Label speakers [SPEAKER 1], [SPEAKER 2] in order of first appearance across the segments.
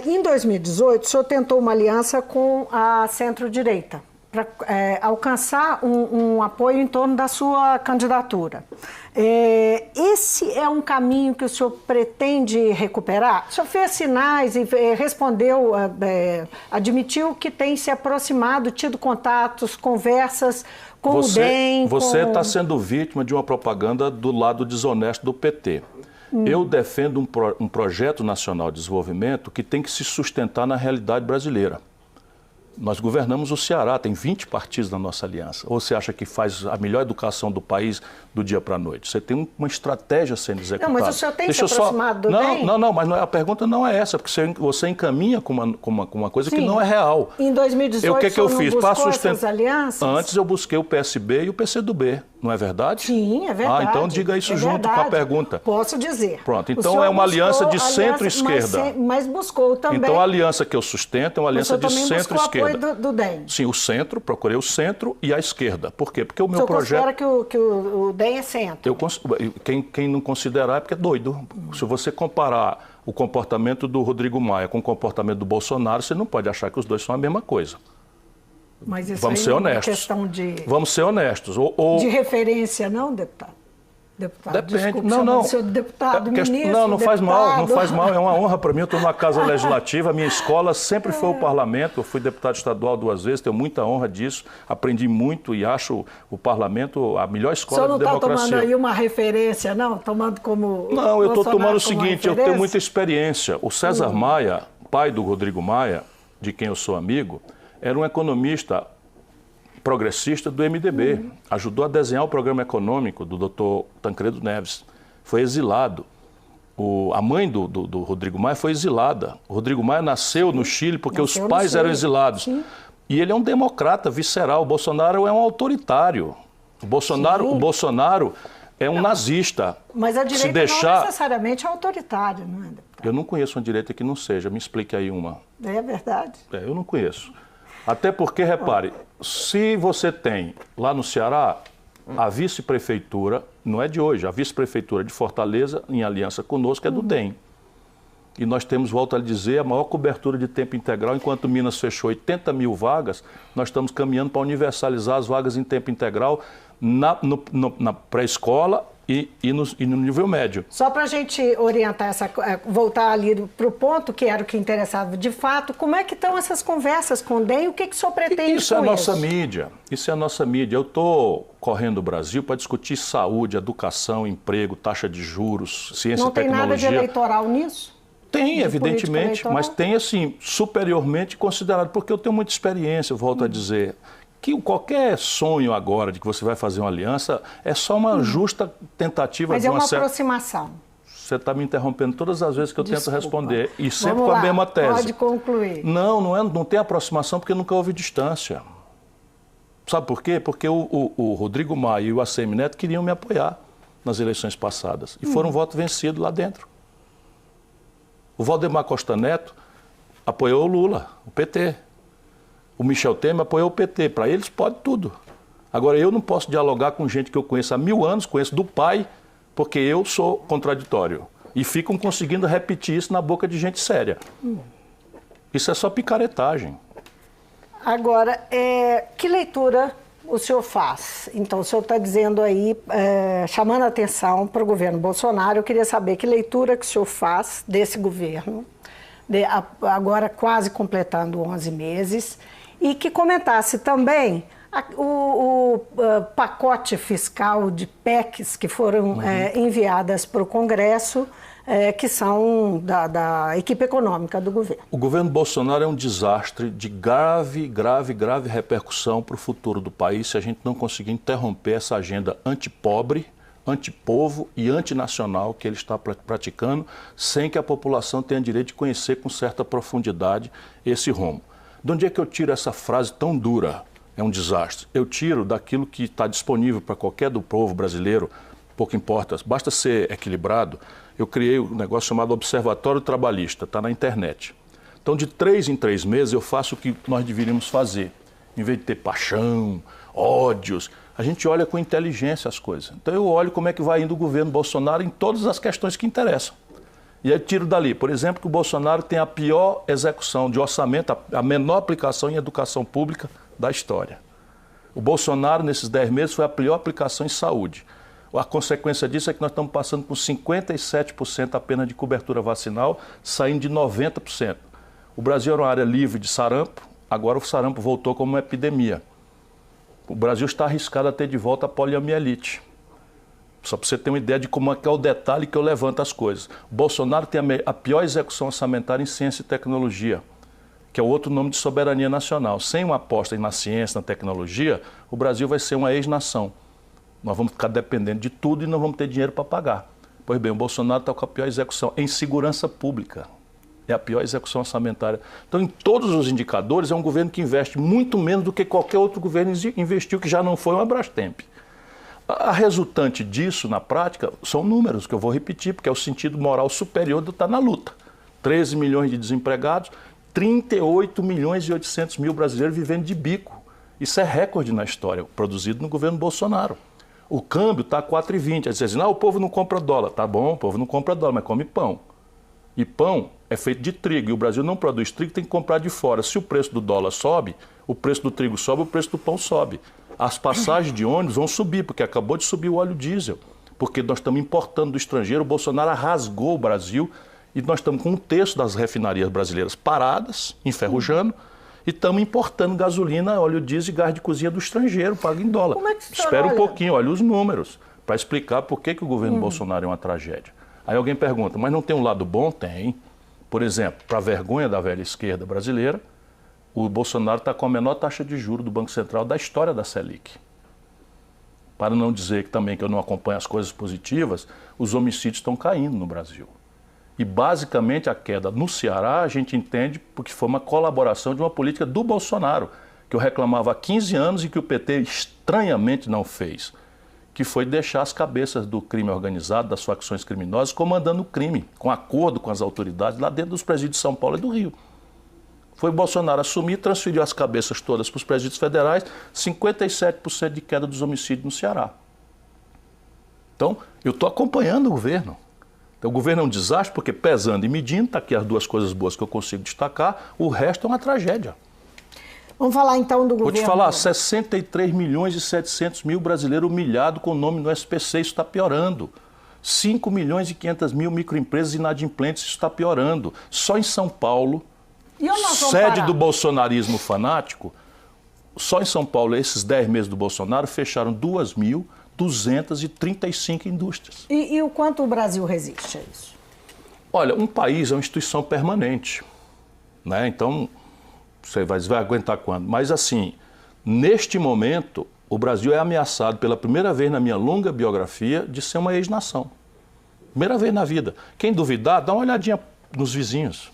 [SPEAKER 1] Em 2018, o senhor tentou uma aliança com a centro-direita para alcançar um apoio em torno da sua candidatura. Esse é um caminho que o senhor pretende recuperar? O senhor fez sinais e respondeu, admitiu que tem se aproximado, tido contatos, conversas com o DEM.
[SPEAKER 2] Você está sendo vítima de uma propaganda do lado desonesto do PT. Eu defendo um projeto nacional de desenvolvimento que tem que se sustentar na realidade brasileira. Nós governamos o Ceará, tem 20 partidos na nossa aliança. Ou você acha que faz a melhor educação do país do dia para a noite? Você tem uma estratégia sendo executada.
[SPEAKER 1] Não, mas o senhor tem se aproximado do DEM?
[SPEAKER 2] Não, mas a pergunta não é essa, porque você encaminha com uma coisa que não é real.
[SPEAKER 1] Em 2018,
[SPEAKER 2] o que eu fiz?
[SPEAKER 1] Para sustentar essas alianças?
[SPEAKER 2] Antes eu busquei o PSB e o PCdoB, não é verdade?
[SPEAKER 1] Sim, é verdade.
[SPEAKER 2] Então diga isso junto com a pergunta.
[SPEAKER 1] Posso dizer.
[SPEAKER 2] Pronto, então é uma aliança de centro-esquerda.
[SPEAKER 1] Mas buscou também.
[SPEAKER 2] Então a aliança que eu sustento é uma aliança de centro-esquerda.
[SPEAKER 1] Do DEM.
[SPEAKER 2] Sim, o centro, procurei o centro e a esquerda. Por quê? Porque o meu projeto...
[SPEAKER 1] O senhor considera que o DEM é centro?
[SPEAKER 2] Quem não considerar é porque é doido. Se você comparar o comportamento do Rodrigo Maia com o comportamento do Bolsonaro, você não pode achar que os dois são a mesma coisa.
[SPEAKER 1] Mas isso
[SPEAKER 2] Vamos ser honestos.
[SPEAKER 1] É uma questão de...
[SPEAKER 2] Vamos ser honestos.
[SPEAKER 1] De referência, não, deputado?
[SPEAKER 2] Depende.
[SPEAKER 1] Desculpe,
[SPEAKER 2] não.
[SPEAKER 1] Senhor deputado, ministro,
[SPEAKER 2] não faz mal, não faz mal. É uma honra para mim. Eu estou numa casa legislativa. A minha escola sempre foi o parlamento. Eu fui deputado estadual 2 vezes, tenho muita honra disso. Aprendi muito e acho o parlamento a melhor escola de democracia. O senhor não está tomando aí
[SPEAKER 1] uma referência, não? Tomando como...
[SPEAKER 2] Não, eu estou tomando o seguinte, eu tenho muita experiência. O César Maia, pai do Rodrigo Maia, de quem eu sou amigo, era um economista progressista do MDB, ajudou a desenhar o programa econômico do doutor Tancredo Neves, foi exilado. A mãe do Rodrigo Maia foi exilada. O Rodrigo Maia nasceu no Chile porque os pais eram exilados. Sim. E ele é um democrata visceral, o Bolsonaro é um autoritário. O Bolsonaro é um nazista.
[SPEAKER 1] Mas a direita não necessariamente é autoritária, não é, deputado?
[SPEAKER 2] Eu não conheço uma direita que não seja, me explique aí uma.
[SPEAKER 1] É verdade.
[SPEAKER 2] Eu não conheço. Até porque, repare, se você tem lá no Ceará a vice-prefeitura, não é de hoje, a vice-prefeitura de Fortaleza, em aliança conosco, é do DEM. E nós temos, volto a dizer, a maior cobertura de tempo integral. Enquanto Minas fechou 80 mil vagas, nós estamos caminhando para universalizar as vagas em tempo integral na pré-escola e no nível médio.
[SPEAKER 1] Só para a gente orientar, voltar ali para o ponto, que era o que interessava de fato, como é que estão essas conversas com o DEM? O que o senhor pretende com isso?
[SPEAKER 2] Isso é a nossa mídia. Isso é a nossa mídia. Eu estou correndo o Brasil para discutir saúde, educação, emprego, taxa de juros, ciência e tecnologia.
[SPEAKER 1] Não tem nada de eleitoral nisso?
[SPEAKER 2] Tem, evidentemente, mas tem, assim, superiormente considerado, porque eu tenho muita experiência, eu volto a dizer, que qualquer sonho agora de que você vai fazer uma aliança é só uma justa tentativa de uma
[SPEAKER 1] aproximação.
[SPEAKER 2] Você está me interrompendo todas as vezes que eu tento responder, e sempre com a mesma tese.
[SPEAKER 1] Pode concluir.
[SPEAKER 2] Não tem aproximação porque nunca houve distância. Sabe por quê? Porque o Rodrigo Maia e o ACM Neto queriam me apoiar nas eleições passadas, e foram um voto vencido lá dentro. O Valdemar Costa Neto apoiou o Lula, o PT. O Michel Temer apoiou o PT. Para eles pode tudo. Agora, eu não posso dialogar com gente que eu conheço há 1000 anos, conheço do pai, porque eu sou contraditório. E ficam conseguindo repetir isso na boca de gente séria. Isso é só picaretagem.
[SPEAKER 1] Agora, que leitura o senhor faz? Então, o senhor está dizendo aí, chamando a atenção para o governo Bolsonaro, eu queria saber que leitura que o senhor faz desse governo, agora quase completando 11 meses, e que comentasse também o pacote fiscal de PECs que foram enviadas para o Congresso, que são da equipe econômica do governo.
[SPEAKER 2] O governo Bolsonaro é um desastre de grave repercussão para o futuro do país se a gente não conseguir interromper essa agenda antipobre, antipovo e antinacional que ele está praticando, sem que a população tenha direito de conhecer com certa profundidade esse rumo. De onde é que eu tiro essa frase tão dura? É um desastre. Eu tiro daquilo que está disponível para qualquer do povo brasileiro, pouco importa, basta ser equilibrado. Eu criei um negócio chamado Observatório Trabalhista, está na internet. Então, de 3 em 3 meses, eu faço o que nós deveríamos fazer. Em vez de ter paixão, ódios, a gente olha com inteligência as coisas. Então, eu olho como é que vai indo o governo Bolsonaro em todas as questões que interessam. E aí tiro dali, por exemplo, que o Bolsonaro tem a pior execução de orçamento, a menor aplicação em educação pública da história. O Bolsonaro, nesses 10 meses, foi a pior aplicação em saúde. A consequência disso é que nós estamos passando por 57% apenas de cobertura vacinal, saindo de 90%. O Brasil era uma área livre de sarampo, agora o sarampo voltou como uma epidemia. O Brasil está arriscado a ter de volta a poliomielite. Só para você ter uma ideia de como é que é o detalhe que eu levanto as coisas. O Bolsonaro tem a pior execução orçamentária em ciência e tecnologia, que é o outro nome de soberania nacional. Sem uma aposta na ciência, na tecnologia, o Brasil vai ser uma ex-nação. Nós vamos ficar dependendo de tudo e não vamos ter dinheiro para pagar. Pois bem, o Bolsonaro está com a pior execução em segurança pública. É a pior execução orçamentária. Então, em todos os indicadores, é um governo que investe muito menos do que qualquer outro governo investiu, que já não foi uma Brastemp. A resultante disso, na prática, são números que eu vou repetir, porque é o sentido moral superior do estar na luta. 13 milhões de desempregados, 38 milhões e 800 mil brasileiros vivendo de bico. Isso é recorde na história, produzido no governo Bolsonaro. O câmbio está a 4,20. Aí você diz, o povo não compra dólar. Tá bom, o povo não compra dólar, mas come pão. E pão é feito de trigo, e o Brasil não produz trigo, tem que comprar de fora. Se o preço do dólar sobe, o preço do trigo sobe, o preço do pão sobe. As passagens de ônibus vão subir, porque acabou de subir o óleo diesel. Porque nós estamos importando do estrangeiro, o Bolsonaro rasgou o Brasil, e nós estamos com um terço das refinarias brasileiras paradas, enferrujando, e estamos importando gasolina, óleo diesel e gás de cozinha do estrangeiro, pago em dólar.
[SPEAKER 1] Como é que
[SPEAKER 2] Espera um pouquinho, olha os números, para explicar por que o governo Bolsonaro é uma tragédia. Aí alguém pergunta, mas não tem um lado bom? Tem. Por exemplo, para a vergonha da velha esquerda brasileira, o Bolsonaro está com a menor taxa de juros do Banco Central da história da Selic. Para não dizer que eu não acompanho as coisas positivas, os homicídios estão caindo no Brasil. E basicamente a queda no Ceará a gente entende porque foi uma colaboração de uma política do Bolsonaro, que eu reclamava há 15 anos e que o PT estranhamente não fez, que foi deixar as cabeças do crime organizado, das facções criminosas, comandando o crime, com acordo com as autoridades lá dentro dos presídios de São Paulo e do Rio. Foi o Bolsonaro assumir, transferiu as cabeças todas para os presídios federais, 57% de queda dos homicídios no Ceará. Então, eu estou acompanhando o governo. Então, o governo é um desastre porque, pesando e medindo, está aqui as duas coisas boas que eu consigo destacar, o resto é uma tragédia.
[SPEAKER 1] Vamos falar então do governo.
[SPEAKER 2] Vou te falar, 63 milhões e 700 mil brasileiros humilhados com o nome no SPC, isso está piorando. 5 milhões e 500 mil microempresas inadimplentes, isso está piorando. Só em São Paulo, sede do bolsonarismo fanático, só em São Paulo, esses 10 meses do Bolsonaro, fecharam 2.235 indústrias.
[SPEAKER 1] E o quanto o Brasil resiste a isso?
[SPEAKER 2] Olha, um país é uma instituição permanente, né? Então, você vai aguentar quando? Mas assim, neste momento, o Brasil é ameaçado pela primeira vez na minha longa biografia de ser uma ex-nação. Primeira vez na vida. Quem duvidar, dá uma olhadinha nos vizinhos.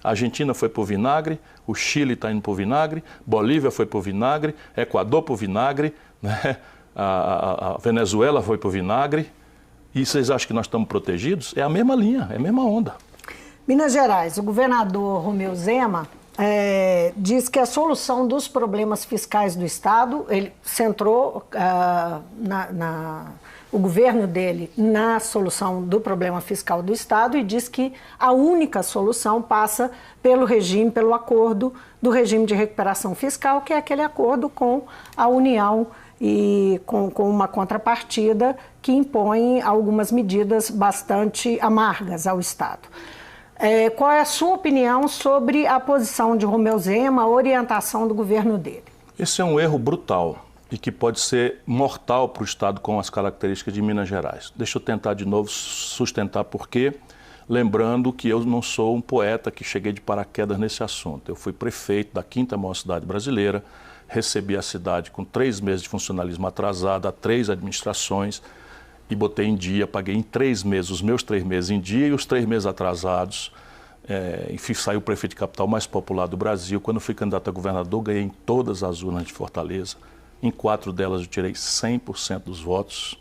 [SPEAKER 2] A Argentina foi para o vinagre, o Chile está indo para o vinagre, Bolívia foi para o vinagre, Equador para o vinagre, né? A Venezuela foi para o vinagre. E vocês acham que nós estamos protegidos? É a mesma linha, é a mesma onda.
[SPEAKER 1] Minas Gerais, o governador Romeu Zema diz que a solução dos problemas fiscais do Estado, ele centrou o governo dele na solução do problema fiscal do Estado e diz que a única solução passa pelo acordo do regime de recuperação fiscal, que é aquele acordo com a União e com uma contrapartida que impõe algumas medidas bastante amargas ao Estado. Qual é a sua opinião sobre a posição de Romeu Zema, a orientação do governo dele?
[SPEAKER 2] Esse é um erro brutal e que pode ser mortal para o Estado com as características de Minas Gerais. Deixa eu tentar de novo sustentar por quê, lembrando que eu não sou um poeta que cheguei de paraquedas nesse assunto. Eu fui prefeito da 5ª maior cidade brasileira, recebi a cidade com 3 meses de funcionalismo atrasado, a 3 administrações, e botei em dia, paguei em 3 meses, os meus 3 meses em dia e os 3 meses atrasados. Enfim, saí o prefeito de capital mais popular do Brasil. Quando fui candidato a governador, ganhei em todas as urnas de Fortaleza. Em 4 delas eu tirei 100% dos votos.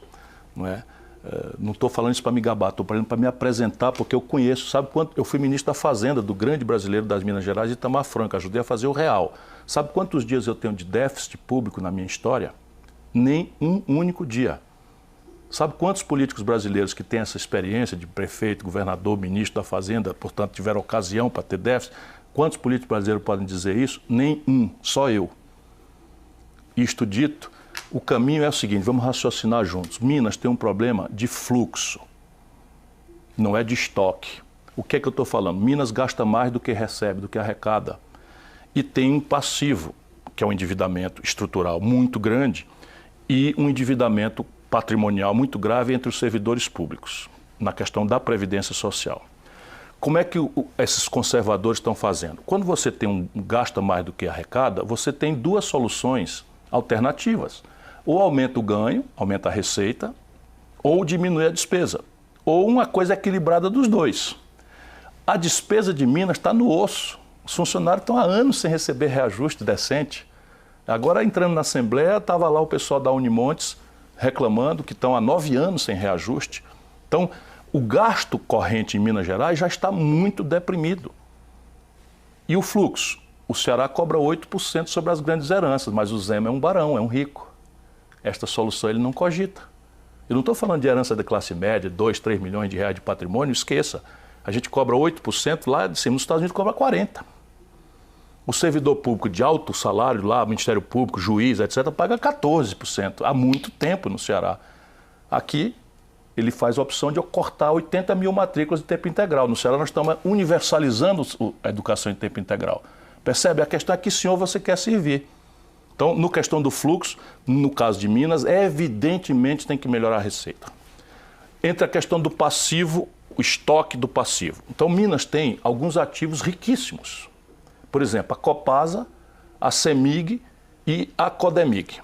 [SPEAKER 2] Não estou falando isso para me gabar, estou falando para me apresentar, porque eu conheço, sabe quanto? Eu fui ministro da Fazenda do grande brasileiro das Minas Gerais, Itamar Franco, ajudei a fazer o real. Sabe quantos dias eu tenho de déficit público na minha história? Nem um único dia. Sabe quantos políticos brasileiros que têm essa experiência de prefeito, governador, ministro da Fazenda, portanto, tiveram ocasião para ter déficit? Quantos políticos brasileiros podem dizer isso? Nenhum, só eu. Isto dito, o caminho é o seguinte, vamos raciocinar juntos. Minas tem um problema de fluxo, não é de estoque. O que é que eu estou falando? Minas gasta mais do que recebe, do que arrecada. E tem um passivo, que é um endividamento estrutural muito grande, e um endividamento patrimonial muito grave entre os servidores públicos, na questão da Previdência Social. Como é que esses conservadores estão fazendo? Quando você tem gasta mais do que arrecada, você tem duas soluções alternativas. Ou aumenta o ganho, aumenta a receita, ou diminui a despesa. Ou uma coisa equilibrada dos dois. A despesa de Minas está no osso. Os funcionários estão há anos sem receber reajuste decente. Agora, entrando na Assembleia, estava lá o pessoal da Unimontes reclamando que estão há 9 anos sem reajuste. Então, o gasto corrente em Minas Gerais já está muito deprimido. E o fluxo? O Ceará cobra 8% sobre as grandes heranças, mas o Zema é um barão, é um rico. Esta solução ele não cogita. Eu não estou falando de herança da classe média, 2, 3 milhões de reais de patrimônio, esqueça. A gente cobra 8%, lá de cima nos Estados Unidos cobra 40%. O servidor público de alto salário, lá, Ministério Público, juiz, etc., paga 14%. Há muito tempo no Ceará. Aqui, ele faz a opção de cortar 80 mil matrículas de tempo integral. No Ceará, nós estamos universalizando a educação em tempo integral. Percebe? A questão é que senhor você quer servir. Então, no questão do fluxo, no caso de Minas, evidentemente tem que melhorar a receita. Entre a questão do passivo, o estoque do passivo. Então, Minas tem alguns ativos riquíssimos. Por exemplo, a Copasa, a CEMIG e a Codemig.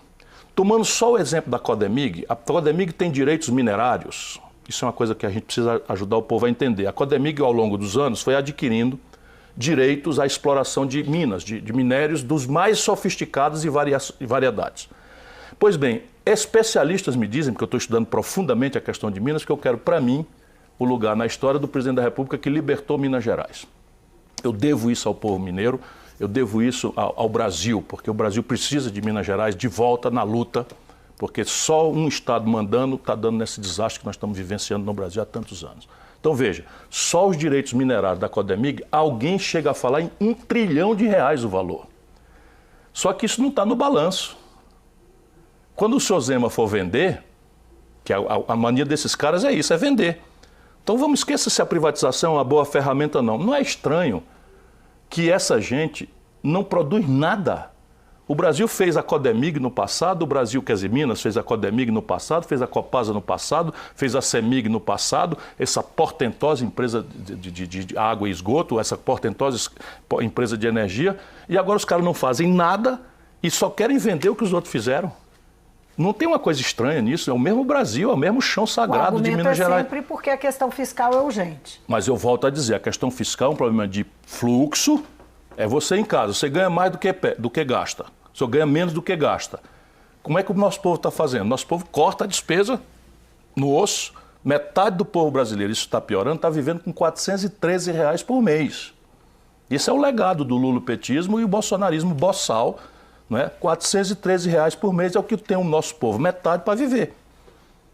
[SPEAKER 2] Tomando só o exemplo da Codemig, a Codemig tem direitos minerários. Isso é uma coisa que a gente precisa ajudar o povo a entender. A Codemig, ao longo dos anos, foi adquirindo direitos à exploração de minas, de minérios dos mais sofisticados e variedades. Pois bem, especialistas me dizem, porque eu estou estudando profundamente a questão de Minas, que eu quero para mim o lugar na história do presidente da República que libertou Minas Gerais. Eu devo isso ao povo mineiro, eu devo isso ao Brasil, porque o Brasil precisa de Minas Gerais de volta na luta, porque só um Estado mandando está dando nesse desastre que nós estamos vivenciando no Brasil há tantos anos. Então veja, só os direitos minerários da Codemig, alguém chega a falar em R$1 trilhão o valor. Só que isso não está no balanço. Quando o senhor Zema for vender, que a mania desses caras é isso, é vender. Então vamos esquecer se a privatização é uma boa ferramenta ou não. Não é estranho que essa gente não produz nada. O Brasil fez a Codemig no passado, o Brasil, quer dizer, Minas fez a Codemig no passado, fez a Copasa no passado, fez a CEMIG no passado, essa portentosa empresa de água e esgoto, essa portentosa empresa de energia, e agora os caras não fazem nada e só querem vender o que os outros fizeram. Não tem uma coisa estranha nisso, é o mesmo Brasil, é o mesmo chão sagrado de Minas Gerais.
[SPEAKER 1] Sempre porque a questão fiscal é urgente.
[SPEAKER 2] Mas eu volto a dizer, a questão fiscal é um problema de fluxo, é você em casa, você ganha mais do que gasta, você ganha menos do que gasta. Como é que o nosso povo está fazendo? Nosso povo corta a despesa no osso, metade do povo brasileiro, isso está piorando, está vivendo com R$413 por mês. Isso é o legado do lulopetismo e o bolsonarismo boçal, não é? R$413 por mês é o que tem o nosso povo, metade para viver.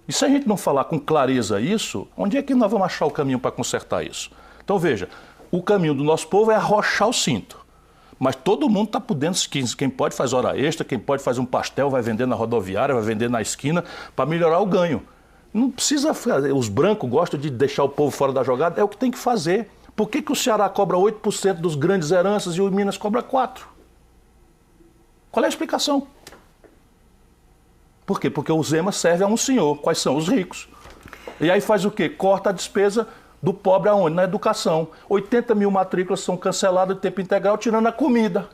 [SPEAKER 2] E se a gente não falar com clareza isso, onde é que nós vamos achar o caminho para consertar isso? Então veja, o caminho do nosso povo é arrochar o cinto. Mas todo mundo está podendo, quem pode faz hora extra, quem pode faz um pastel, vai vender na rodoviária, vai vender na esquina, para melhorar o ganho. Não precisa fazer, os brancos gostam de deixar o povo fora da jogada, é o que tem que fazer. Por que o Ceará cobra 8% dos grandes heranças e o Minas cobra 4%? Qual é a explicação? Por quê? Porque o Zema serve a um senhor. Quais são? Os ricos. E aí faz o quê? Corta a despesa do pobre aonde? Na educação. 80 mil matrículas são canceladas de tempo integral, tirando a comida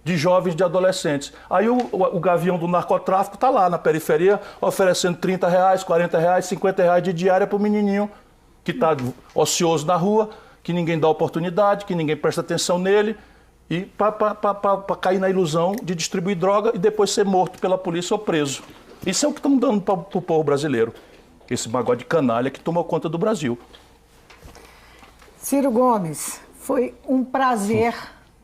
[SPEAKER 2] de jovens, de adolescentes. Aí o gavião do narcotráfico está lá na periferia, oferecendo R$30, R$40, R$50 de diária para o menininho que está ocioso na rua, que ninguém dá oportunidade, que ninguém presta atenção nele, e para cair na ilusão de distribuir droga e depois ser morto pela polícia ou preso. Isso é o que estamos dando para o povo brasileiro. Esse bagulho de canalha que tomou conta do Brasil.
[SPEAKER 1] Ciro Gomes, foi um prazer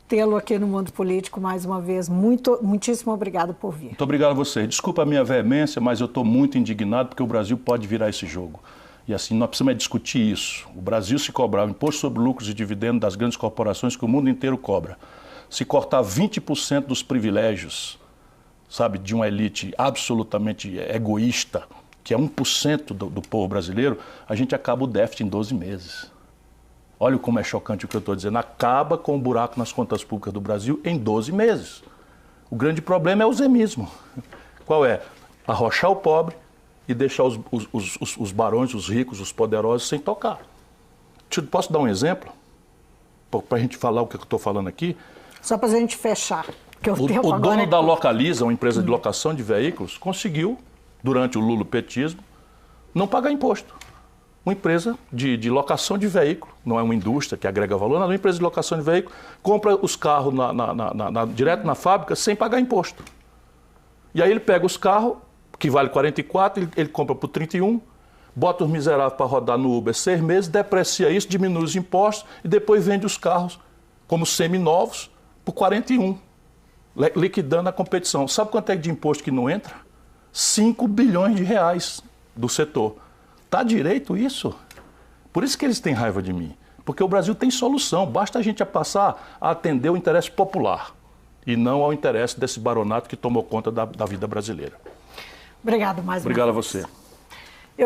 [SPEAKER 1] tê-lo aqui no Mundo Político mais uma vez. Muitíssimo obrigado por vir.
[SPEAKER 2] Muito obrigado a você. Desculpa a minha veemência, mas eu estou muito indignado porque o Brasil pode virar esse jogo. E assim, nós precisamos discutir isso. O Brasil se cobrar o imposto sobre lucros e dividendos das grandes corporações que o mundo inteiro cobra. Se cortar 20% dos privilégios, sabe, de uma elite absolutamente egoísta, que é 1% do povo brasileiro, a gente acaba o déficit em 12 meses. Olha como é chocante o que eu estou dizendo. Acaba com o buraco nas contas públicas do Brasil em 12 meses. O grande problema é o zemismo. Qual é? Arrochar o pobre e deixar os barões, os ricos, os poderosos sem tocar. Posso dar um exemplo? Para a gente falar o que eu estou falando aqui?
[SPEAKER 1] Só para a gente fechar.
[SPEAKER 2] O dono da Localiza, uma empresa de locação de veículos, conseguiu, durante o lulopetismo, não pagar imposto. Uma empresa de locação de veículo, não é uma indústria que agrega valor, não é uma empresa de locação de veículo, compra os carros direto na fábrica sem pagar imposto. E aí ele pega os carros, que vale 44, ele compra por 31, bota os miseráveis para rodar no Uber 6 meses, deprecia isso, diminui os impostos e depois vende os carros como seminovos por 41, liquidando a competição. Sabe quanto é de imposto que não entra? 5 bilhões de reais do setor. Tá direito isso? Por isso que eles têm raiva de mim. Porque o Brasil tem solução, basta a gente passar a atender o interesse popular e não ao interesse desse baronato que tomou conta da vida brasileira.
[SPEAKER 1] Obrigado mais uma vez.
[SPEAKER 2] Obrigado a você.